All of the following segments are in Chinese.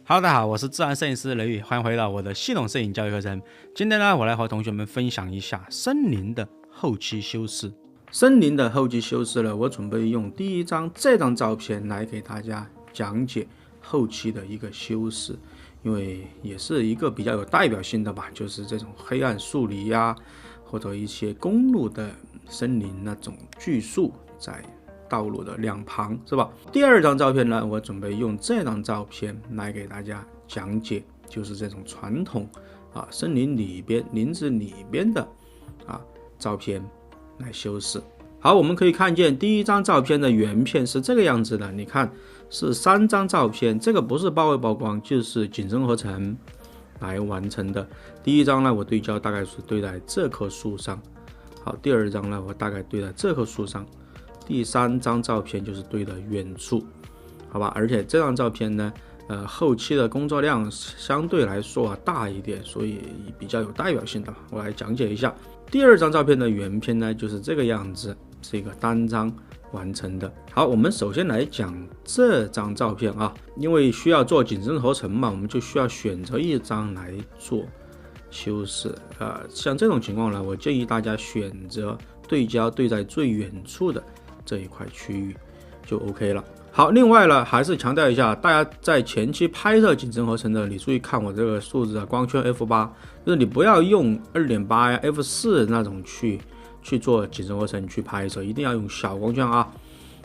Hello，大家好，我是自然摄影师雷宇，欢迎回到我的系统摄影教育课程。今天呢，我来和同学们分享一下森林的后期修饰。森林的后期修饰呢，我准备用第一张这张照片来给大家讲解后期的一个修饰，因为也是一个比较有代表性的吧，就是这种黑暗树林呀，或者一些公路的森林那种巨树在道路的两旁，是吧？第二张照片呢，我准备用这张照片来给大家讲解，就是这种传统森林里边、林子里边的照片来修饰。好，我们可以看见第一张照片的原片是这个样子的，你看是3张照片，这个不是曝位曝光，就是景深合成来完成的。第一张呢，我对焦大概是对在这棵树上，好，第二张呢，我大概对在这棵树上，第3张照片就是对的远处，好吧？而且这张照片呢，后期的工作量相对来说大一点，所以比较有代表性的，我来讲解一下。第二张照片的原片呢，就是这个样子，是一个单张完成的。好，我们首先来讲这张照片啊，因为需要做景深合成嘛，我们就需要选择一张来做修饰。像这种情况呢，我建议大家选择对焦对在最远处的这一块区域就 OK 了。好，另外呢，还是强调一下，大家在前期拍摄景深合成的，你注意看我这个数字光圈 F8， 就是你不要用 2.8 呀 F4 那种去做景深合成去拍摄，一定要用小光圈啊。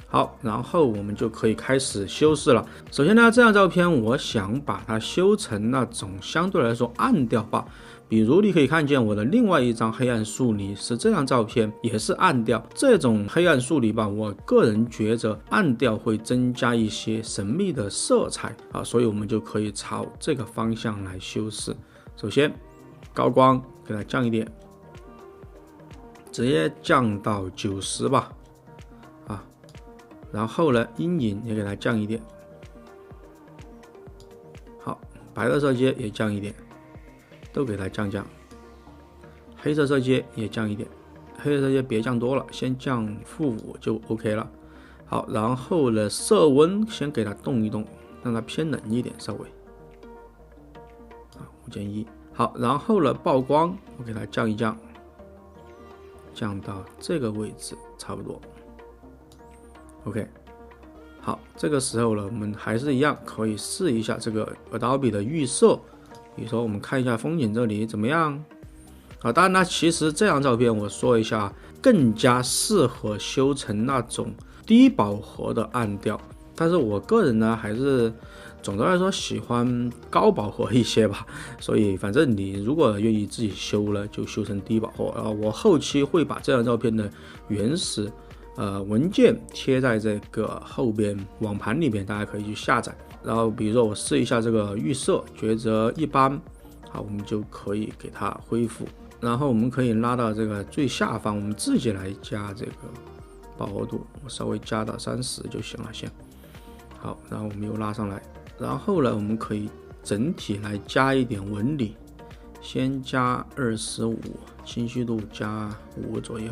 好，然后我们就可以开始修饰了。首先呢，这张照片我想把它修成那种相对来说暗调吧，比如你可以看见我的另外一张黑暗树林是这张照片，也是暗调。这种黑暗树林吧，我个人觉得暗调会增加一些神秘的色彩所以我们就可以朝这个方向来修饰。首先高光给它降一点，直接降到90吧然后呢，阴影也给它降一点，好，白的色阶也降一点，都给它降，黑色色阶也降一点，黑色色阶别降多了，先降-5就 OK 了。好，然后呢，色温先给它动一动，让它偏冷一点，稍微5.1。好，然后呢，曝光我给它降一降，降到这个位置差不多。OK， 好，这个时候呢，我们还是一样可以试一下这个 Adobe 的预设，比如说我们看一下风景这里怎么样当然呢，其实这张照片我说一下，更加适合修成那种低饱和的暗调，但是我个人呢还是总的来说喜欢高饱和一些吧，所以反正你如果愿意自己修了，就修成低饱和我后期会把这张照片的原始文件贴在这个后边网盘里面，大家可以去下载。然后比如说我试一下这个预设，觉得一般，好，我们就可以给它恢复。然后我们可以拉到这个最下方，我们自己来加这个饱和度，我稍微加到30就行了先。好，然后我们又拉上来，然后呢，我们可以整体来加一点纹理，先加25，清晰度加5左右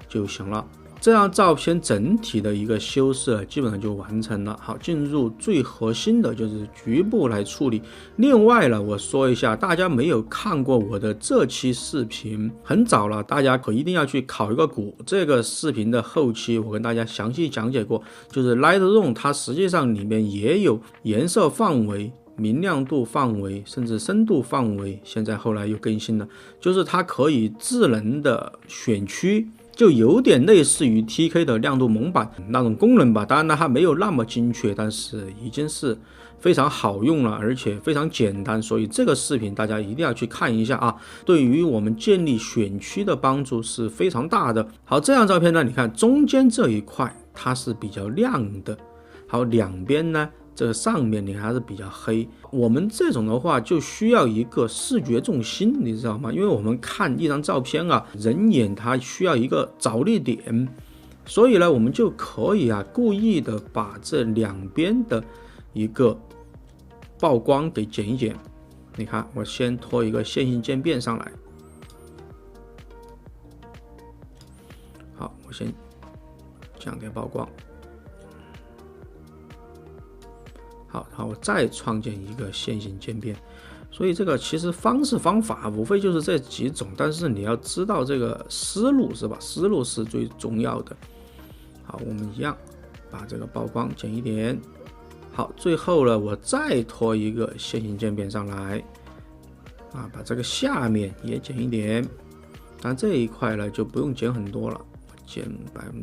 就行了。这张照片整体的一个修饰基本上就完成了。好，进入最核心的就是局部来处理。另外呢，我说一下，大家没有看过我的这期视频，很早了，大家可一定要去考一个股。这个视频的后期我跟大家详细讲解过，就是 Lightroom 它实际上里面也有颜色范围、明亮度范围甚至深度范围，现在后来又更新了，就是它可以智能的选区，就有点类似于 TK 的亮度蒙版那种功能吧，当然呢它没有那么精确，但是已经是非常好用了，而且非常简单，所以这个视频大家一定要去看一下对于我们建立选区的帮助是非常大的。好，这张照片呢，你看中间这一块它是比较亮的，好，两边呢这个上面你还是比较黑，我们这种的话就需要一个视觉重心，你知道吗？因为我们看一张照片人眼它需要一个着力点，所以呢我们就可以故意的把这两边的一个曝光给减一减。你看我先拖一个线性渐变上来，好，我先降点曝光，好，然后再创建一个线性渐变。所以这个其实方法无非就是这几种，但是你要知道这个思路是吧？思路是最重要的。好，我们一样把这个曝光减一点。好，最后呢，我再拖一个线性渐变上来，把这个下面也减一点。但这一块呢就不用减很多了，减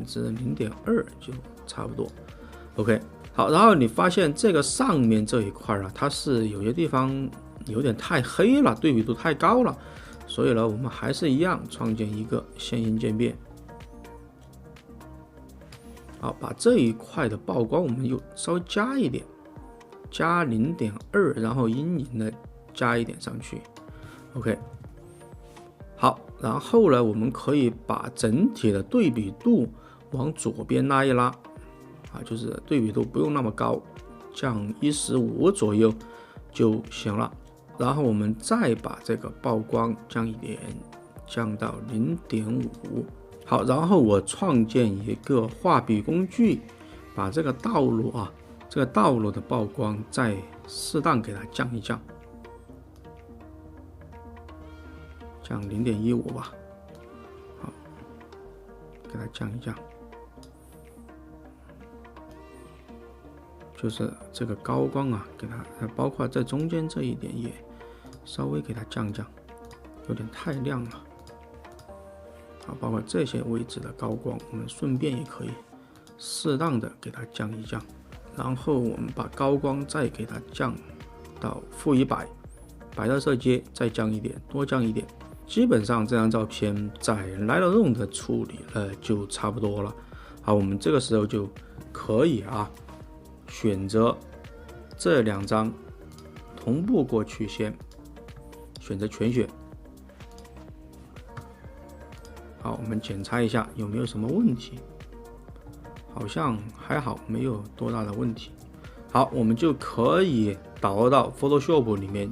0.2%就差不多。OK， 好，然后你发现这个上面这一块啊，它是有些地方有点太黑了，对比度太高了，所以呢，我们还是一样创建一个线性渐变。好，把这一块的曝光我们又稍微加一点，加0.2，然后阴影呢加一点上去。OK， 好，然后呢，我们可以把整体的对比度往左边拉一拉，就是对比度不用那么高，降15左右就行了。然后我们再把这个曝光降一点，降到0.5。好，然后我创建一个画笔工具，把这个道路这个道路的曝光再适当给它降一降，降0.15吧。好，给它降一降，就是这个高光给它包括在中间这一点也稍微给它降降，有点太亮了。好，包括这些位置的高光，我们顺便也可以适当的给它降一降。然后我们把高光再给它降到-100，白的色阶再降一点，多降一点。基本上这张照片在 Lightroom 的处理就差不多了。好，我们这个时候就可以选择这2张同步过去，先选择全选。好，我们检查一下有没有什么问题，好像还好，没有多大的问题。好，我们就可以导到 Photoshop 里面。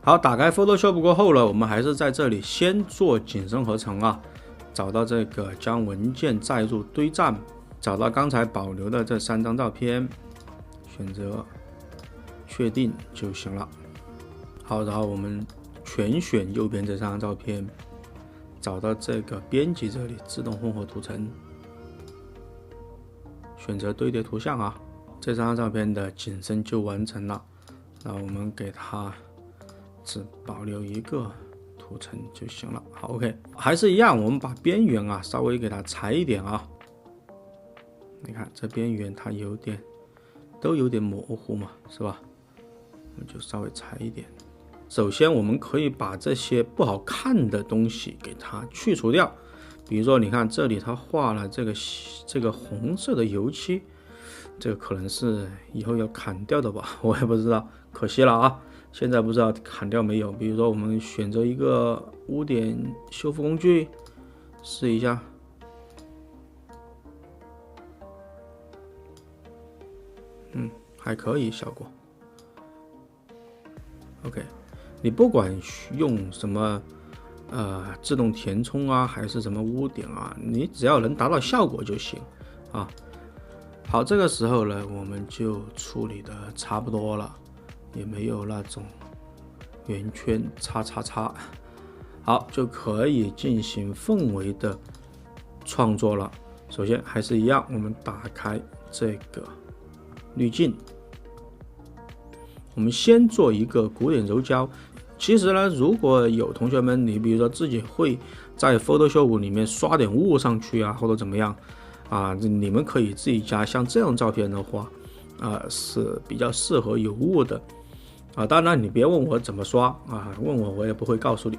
好，打开 Photoshop 过后呢，我们还是在这里先做景深合成找到这个将文件载入堆栈，找到刚才保留的这3张照片，选择确定就行了。好，然后我们全选右边这3张照片，找到这个编辑这里自动混合图层，选择堆叠图像这张照片的景深就完成了。然后我们给它只保留一个图层就行了。好 ，OK， 还是一样，我们把边缘稍微给它裁一点你看这边缘它都有点模糊嘛，是吧？我们就稍微裁一点。首先我们可以把这些不好看的东西给它去除掉，比如说你看这里它画了这个红色的油漆，这个可能是以后要砍掉的吧，我也不知道，可惜了现在不知道砍掉没有。比如说我们选择一个污点修复工具试一下，还可以效果。OK， 你不管用什么自动填充还是什么污点你只要能达到效果就行好，这个时候呢，我们就处理的差不多了，也没有那种圆圈叉叉叉，好，就可以进行氛围的创作了。首先还是一样，我们打开这个滤镜，我们先做一个古典柔焦。其实呢，如果有同学们你比如说自己会在 Photoshop 里面刷点雾上去或者怎么样你们可以自己加。像这种照片的话是比较适合有雾的当然你别问我怎么刷问我也不会告诉你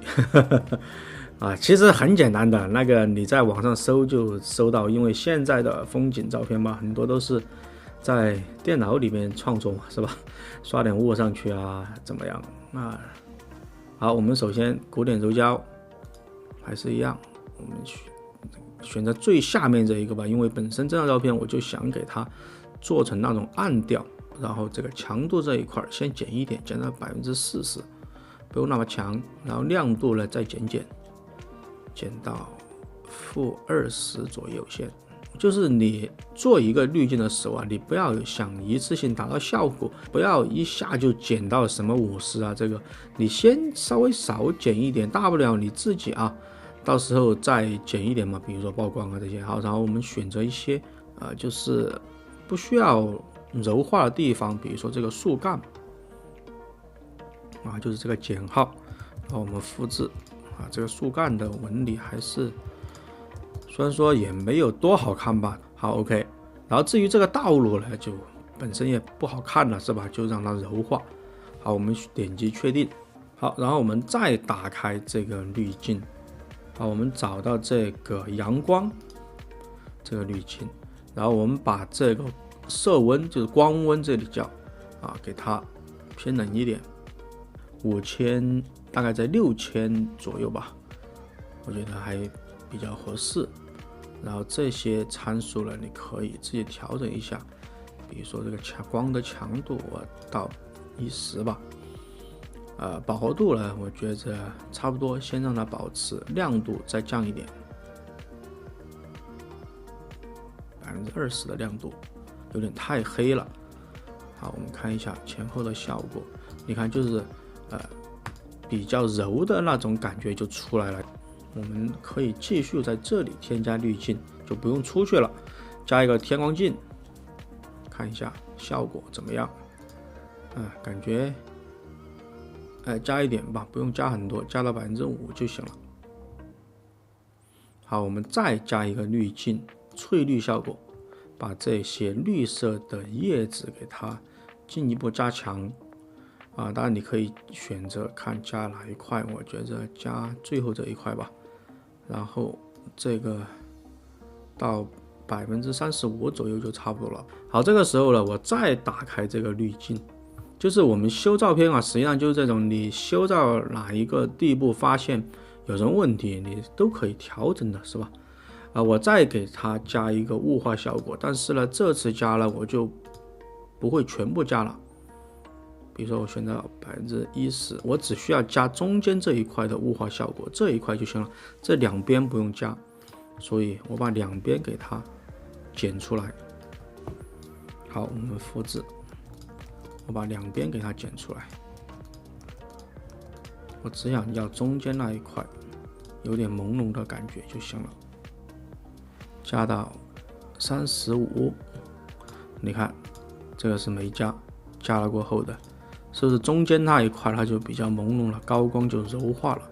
其实很简单的，那个你在网上搜就搜到，因为现在的风景照片很多都是在电脑里面创作是吧？刷点雾上去怎么样好，我们首先古典柔焦还是一样，我们选择最下面这一个吧，因为本身这张照片我就想给它做成那种暗调，然后这个强度这一块先减一点，减到40%，不用那么强，然后亮度呢再减到-20左右先就是你做一个滤镜的时候啊，你不要想一次性达到效果，不要一下就减到什么50啊，这个你先稍微少减一点，大不了你自己啊，到时候再减一点嘛，比如说曝光啊这些。好，然后我们选择一些就是不需要柔化的地方，比如说这个树干啊，就是这个减号，然后我们复制啊，这个树干的纹理还是虽然说也没有多好看吧。好 OK， 然后至于这个道路呢，就本身也不好看了，是吧？就让它柔化。好，我们点击确定。好，然后我们再打开这个滤镜。好，我们找到这个阳光这个滤镜，然后我们把这个色温就是光温这里叫给它偏冷一点，5000大概在6000左右吧，我觉得还比较合适。然后这些参数呢，你可以自己调整一下，比如说这个光的强度我到10吧。饱和度呢，我觉得差不多，先让它保持，亮度再降一点，20%的亮度，有点太黑了。好，我们看一下前后的效果，你看就是比较柔的那种感觉就出来了。我们可以继续在这里添加滤镜，就不用出去了，加一个天光镜，看一下效果怎么样。感觉加一点吧，不用加很多，加到5%就行了。好，我们再加一个滤镜，翠绿效果，把这些绿色的叶子给它进一步加强。当然你可以选择看加哪一块，我觉得加最后这一块吧。然后这个到35%左右就差不多了。好，这个时候呢，我再打开这个滤镜，就是我们修照片啊，实际上就是这种，你修到哪一个地步发现有什么问题，你都可以调整的，是吧？我再给它加一个雾化效果，但是呢，这次加了我就不会全部加了。比如说我选择10%，我只需要加中间这一块的雾化效果，这一块就行了，这两边不用加，所以我把两边给它剪出来。好，我们复制，我把两边给它剪出来，我只想要中间那一块有点朦胧的感觉就行了，加到35，你看这个是没加，加了过后的。是不是中间那一块它就比较朦胧了，高光就柔化了。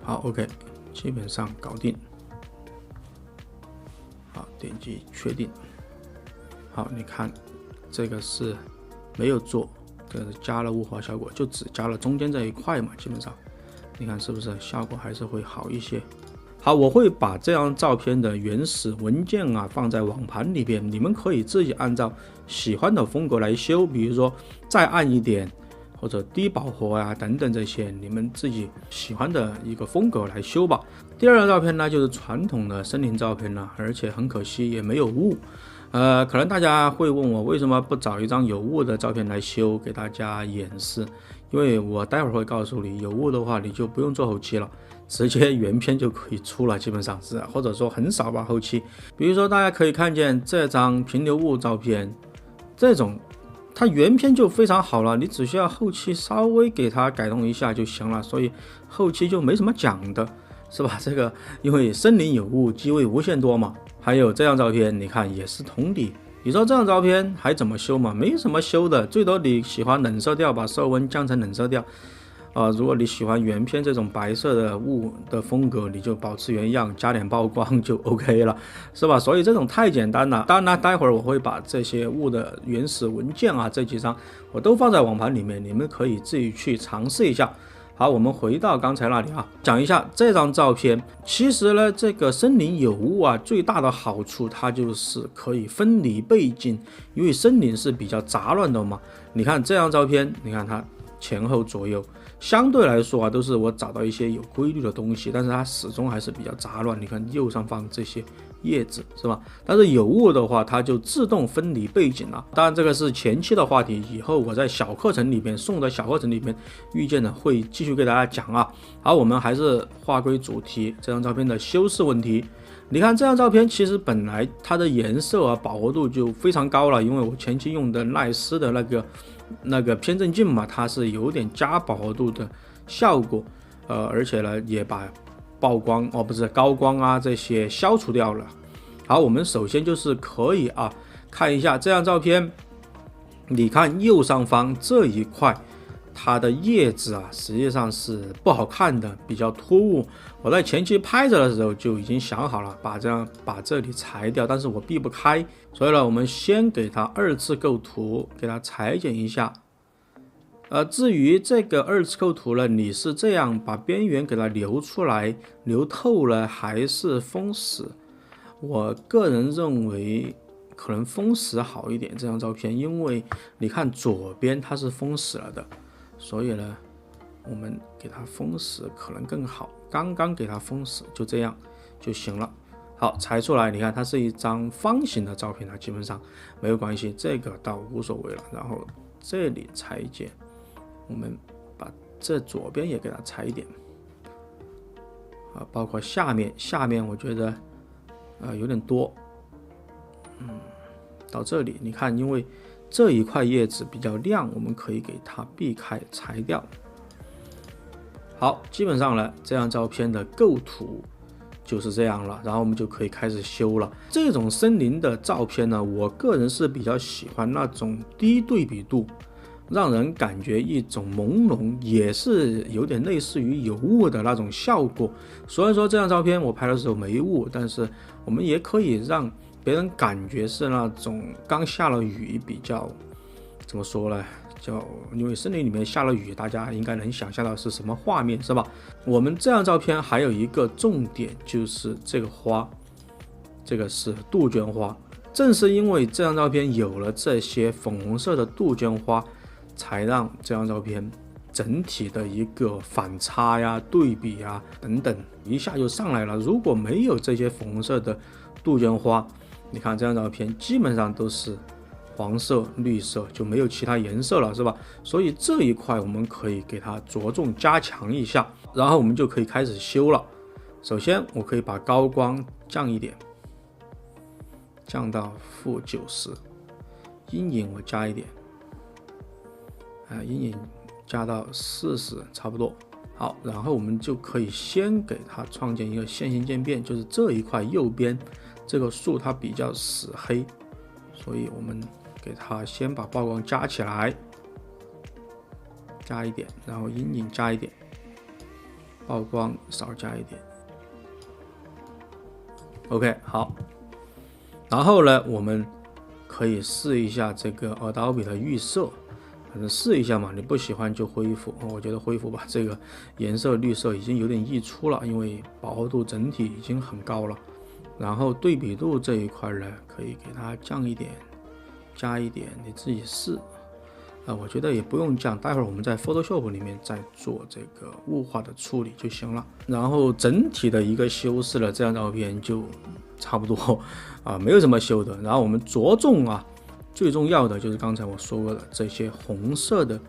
好 OK， 基本上搞定。好，点击确定。好，你看这个是没有做，这个是加了雾化效果，就只加了中间这一块嘛，基本上你看是不是效果还是会好一些。好，我会把这张照片的原始文件放在网盘里边，你们可以自己按照喜欢的风格来修，比如说再暗一点，或者低饱和等等这些，你们自己喜欢的一个风格来修吧。第二张照片呢，就是传统的森林照片了，而且很可惜也没有雾。可能大家会问我为什么不找一张有雾的照片来修，给大家演示。因为我待会儿会告诉你，有雾的话你就不用做后期了，直接原片就可以出了，基本上是，或者说很少吧后期。比如说大家可以看见这张平流雾照片，这种它原片就非常好了，你只需要后期稍微给它改动一下就行了，所以后期就没什么讲的，是吧？这个因为森林有雾，机会无限多嘛。还有这张照片，你看也是同理。你说这张照片还怎么修嘛？没什么修的，最多你喜欢冷色调，把色温降成冷色调。如果你喜欢原片这种白色的雾的风格，你就保持原样，加点曝光就 OK 了，是吧？所以这种太简单了。当然了，待会儿我会把这些雾的原始文件这几张我都放在网盘里面，你们可以自己去尝试一下。好，我们回到刚才那里讲一下这张照片。其实呢，这个森林有雾最大的好处它就是可以分离背景，因为森林是比较杂乱的嘛。你看这张照片，你看它前后左右相对来说都是我找到一些有规律的东西，但是它始终还是比较杂乱。你看右上方这些叶子，是吧？但是有雾的话，它就自动分离背景了。当然，这个是前期的话题，以后我在小课程里面送的小课程里面遇见的会继续给大家讲啊。好，我们还是话归主题，这张照片的修饰问题。你看这张照片，其实本来它的颜色啊饱和度就非常高了，因为我前期用的奈斯的那个偏振镜嘛，它是有点加饱和度的效果，而且呢也把曝光不是高光啊这些消除掉了。好，我们首先就是可以看一下这张照片，你看右上方这一块。它的叶子实际上是不好看的，比较突兀。我在前期拍着的时候就已经想好了，把这里裁掉，但是我避不开，所以呢，我们先给它2次构图，给它裁剪一下。至于这个2次构图呢，你是这样把边缘给它留出来、留透了，还是封死？我个人认为可能封死好一点这张照片，因为你看左边它是封死了的。所以呢，我们给它封死可能更好，刚刚给它封死，就这样就行了。好，裁出来，你看它是一张方形的照片，它基本上没有关系，这个倒无所谓了。然后这里裁剪，我们把这左边也给它裁一点，包括下面我觉得有点多，到这里你看，因为这一块叶子比较亮，我们可以给它避开裁掉。好，基本上呢，这张照片的构图就是这样了，然后我们就可以开始修了。这种森林的照片呢，我个人是比较喜欢那种低对比度，让人感觉一种朦胧，也是有点类似于有雾的那种效果。所以说这张照片我拍的时候没雾，但是我们也可以让别人感觉是那种刚下了雨，比较怎么说呢？因为森林里面下了雨，大家应该能想象到是什么画面，是吧？我们这张照片还有一个重点就是这个花，这个是杜鹃花。正是因为这张照片有了这些粉红色的杜鹃花，才让这张照片整体的一个反差呀、对比呀等等一下就上来了。如果没有这些粉红色的杜鹃花，你看这张照片基本上都是黄色、绿色，就没有其他颜色了，是吧？所以这一块我们可以给它着重加强一下，然后我们就可以开始修了。首先我可以把高光降一点，降到-90，阴影我加一点，阴影加到40，差不多。好，然后我们就可以先给它创建一个线性渐变，就是这一块右边这个树它比较死黑，所以我们给它先把曝光加起来，加一点，然后阴影加一点，曝光少加一点。OK， 好。然后呢，我们可以试一下这个Adobe的预设，反正试一下嘛，你不喜欢就恢复，我觉得恢复吧。这个颜色绿色已经有点溢出了，因为饱和度整体已经很高了。然后对比度这一块呢，可以给它降一点，加一点，你自己试。我觉得也不用降，待会儿我们在 Photoshop 里面再做这个雾化的处理就行了。然后整体的一个修饰了，这张照片就差不多没有什么修的。然后我们着重最重要的就是刚才我说过的这些红色的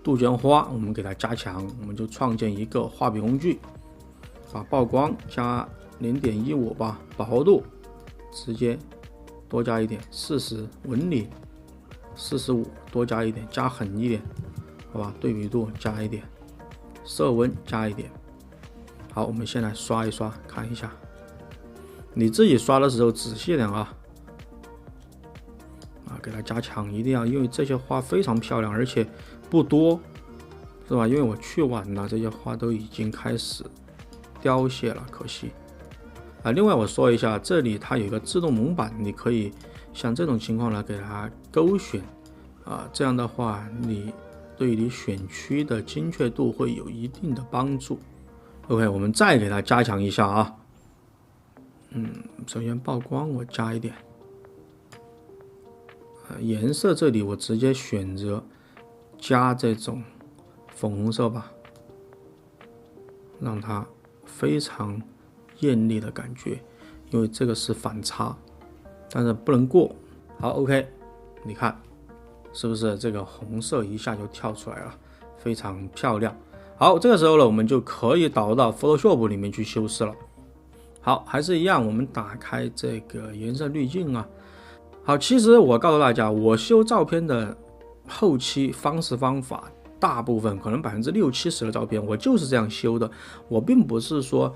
杜鹃花，我们给它加强。我们就创建一个画笔工具，把曝光加0.15吧，饱和度直接多加一点，40，纹理45，多加一点，加狠一点，好吧？对比度加一点，色温加一点。好，我们先来刷一刷，看一下。你自己刷的时候仔细点给它加强，一定要，因为这些花非常漂亮，而且不多，是吧？因为我去晚了，这些花都已经开始凋谢了，可惜。另外我说一下，这里它有一个自动蒙版，你可以像这种情况呢给它勾选这样的话你对你选区的精确度会有一定的帮助。 OK， 我们再给它加强一下首先曝光我加一点，颜色这里我直接选择加这种粉红色吧，让它非常艳丽的感觉。因为这个是反差，但是不能过。好 ，OK， 你看是不是这个红色一下就跳出来了，非常漂亮。好，这个时候呢，我们就可以导到 Photoshop 里面去修饰了。好，还是一样，我们打开这个颜色滤镜啊。好，其实我告诉大家，我修照片的后期方式方法，大部分可能60%、70%的照片，我就是这样修的。我并不是说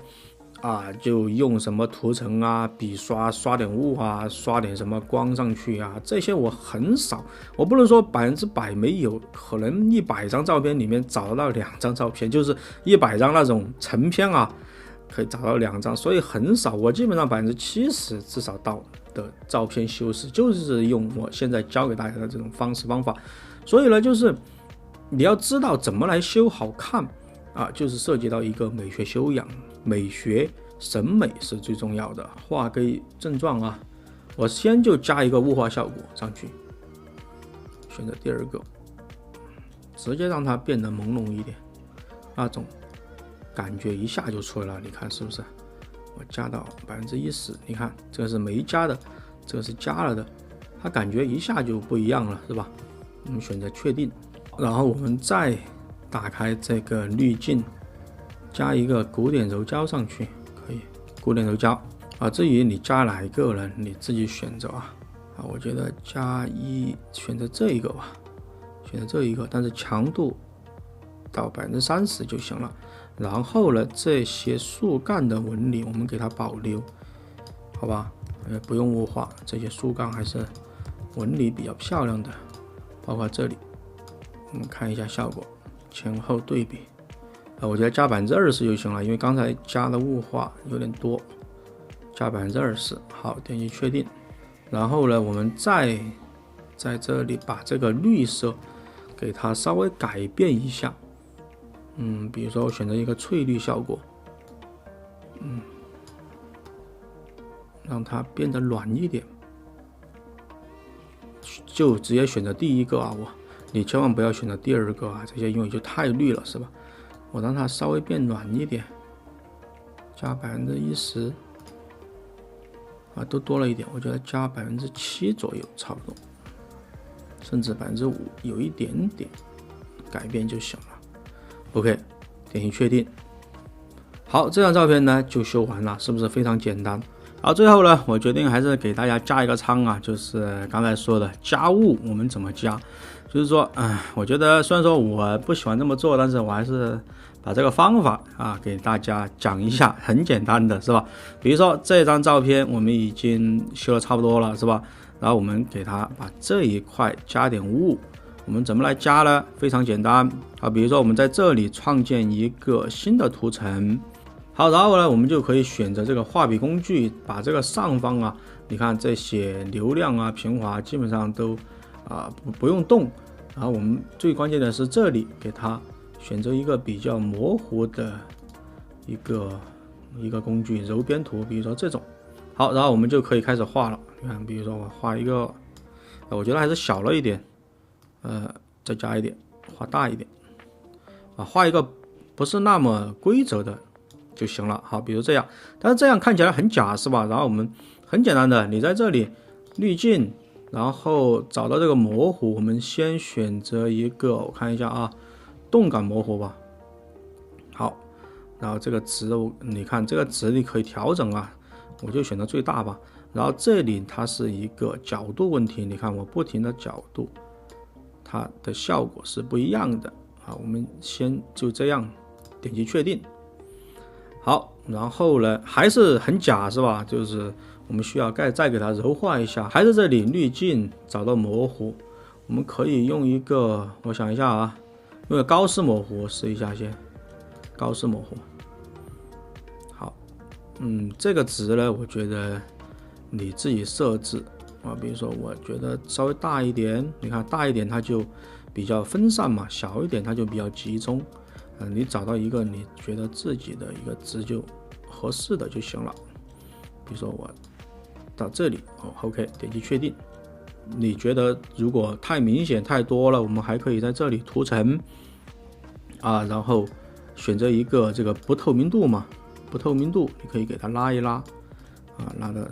就用什么图层啊、笔刷刷点雾啊、刷点什么光上去啊，这些我很少。我不能说100%没有，可能100张照片里面找得到2张照片，就是100张那种成片啊，可以找到2张，所以很少。我基本上70%至少到的照片修饰，就是用我现在教给大家的这种方式方法。所以呢，就是你要知道怎么来修好看啊，就是涉及到一个美学修养。美学审美是最重要的。话归正传啊，我先就加一个雾化效果上去，选择第2个，直接让它变得朦胧一点，那种感觉一下就出来了。你看是不是？我加到10%，你看这个是没加的，这个是加了的，它感觉一下就不一样了，是吧？我们选择确定，然后我们再打开这个滤镜。加一个古典柔焦上去，可以古典柔焦啊。至于你加哪一个呢，你自己选择啊。我觉得选择这一个吧，选择这一个，但是强度到30%就行了。然后呢，这些树干的纹理我们给它保留，好吧？不用雾化，这些树干还是纹理比较漂亮的，包括这里，我们看一下效果，前后对比。我觉得加20%就行了，因为刚才加的雾化有点多，加20%。好，点击确定。然后呢，我们再在这里把这个绿色给它稍微改变一下。比如说我选择一个翠绿效果，让它变得暖一点，就直接选择第1个啊，你千万不要选择第2个啊，这些因为就太绿了，是吧？我让它稍微变暖一点，加10%都多了一点，我觉得加7%左右差不多，甚至5%有一点点改变就行了。OK， 点击确定。好，这张照片呢就修完了，是不是非常简单？好，最后呢，我决定还是给大家加一个仓啊，就是刚才说的加雾，我们怎么加？就是说，我觉得虽然说我不喜欢这么做，但是我还是把这个方法给大家讲一下，很简单的是吧？比如说这张照片我们已经修的差不多了，是吧？然后我们给它把这一块加点雾，我们怎么来加呢？非常简单啊，比如说我们在这里创建一个新的图层。好，然后呢，我们就可以选择这个画笔工具，把这个上方你看这些流量平滑基本上都不用动。然后我们最关键的是这里给它选择一个比较模糊的一个工具，柔边图，比如说这种。好，然后我们就可以开始画了。你看，比如说我画一个，我觉得还是小了一点，再加一点，画大一点，画一个不是那么规则的就行了。好，比如这样，但是这样看起来很假，是吧？然后我们很简单的，你在这里滤镜，然后找到这个模糊，我们先选择一个，我看一下动感模糊吧。好，然后这个值，你看这个值你可以调整我就选择最大吧。然后这里它是一个角度问题，你看我不停的角度，它的效果是不一样的。好，我们先就这样点击确定。好，然后呢还是很假，是吧？就是我们需要再给它柔化一下，还是这里滤镜找到模糊，我们可以用一个，我想一下用个高斯模糊试一下先，高斯模糊。好，这个值呢，我觉得你自己设置比如说我觉得稍微大一点，你看大一点它就比较分散嘛，小一点它就比较集中。你找到一个你觉得自己的一个值就合适的就行了。比如说我到这里OK， 点击确定。你觉得如果太明显太多了，我们还可以在这里图层然后选择一个这个不透明度嘛，不透明度你可以给它拉一拉拉的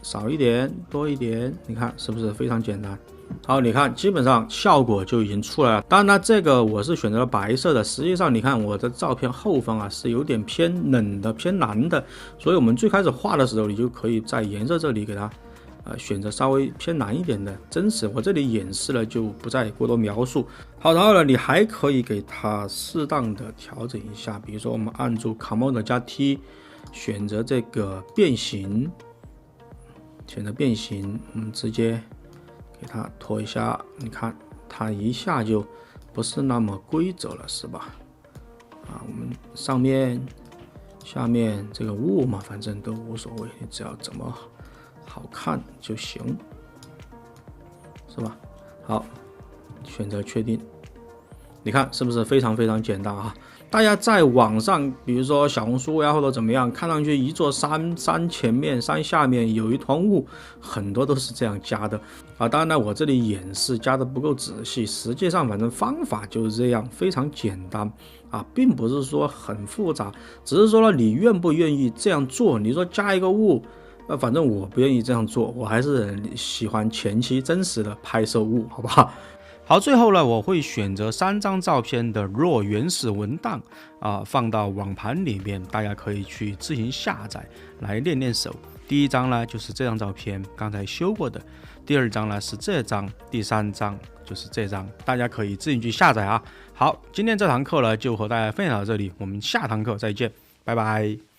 少一点多一点，你看是不是非常简单？好，你看基本上效果就已经出来了。当然呢，这个我是选择了白色的，实际上你看我的照片后方是有点偏冷的、偏蓝的，所以我们最开始画的时候，你就可以在颜色这里给它选择稍微偏蓝一点的真实。我这里演示了，就不再过多描述。好，然后呢，你还可以给它适当的调整一下，比如说我们按住 Command 加 T， 选择这个变形，我们直接给它拖一下，你看它一下就不是那么规则了，是吧？我们上面、下面这个雾嘛，反正都无所谓，你只要怎么好看就行，是吧？好，选择确定，你看是不是非常非常简单啊？大家在网上，比如说小红书呀，或者怎么样，看上去一座山，山前面、山下面有一团雾，很多都是这样加的当然呢，我这里演示加的不够仔细，实际上反正方法就是这样，非常简单并不是说很复杂，只是说呢，你愿不愿意这样做？你说加一个雾，反正我不愿意这样做，我还是喜欢前期真实的拍摄雾，好不好？好，最后呢，我会选择3张照片的 RAW 原始文档放到网盘里面，大家可以去自行下载来练练手。第一张呢就是这张照片，刚才修过的；第二张呢是这张；第3张就是这张，大家可以自行去下载啊。好，今天这堂课呢就和大家分享到这里，我们下堂课再见，拜拜。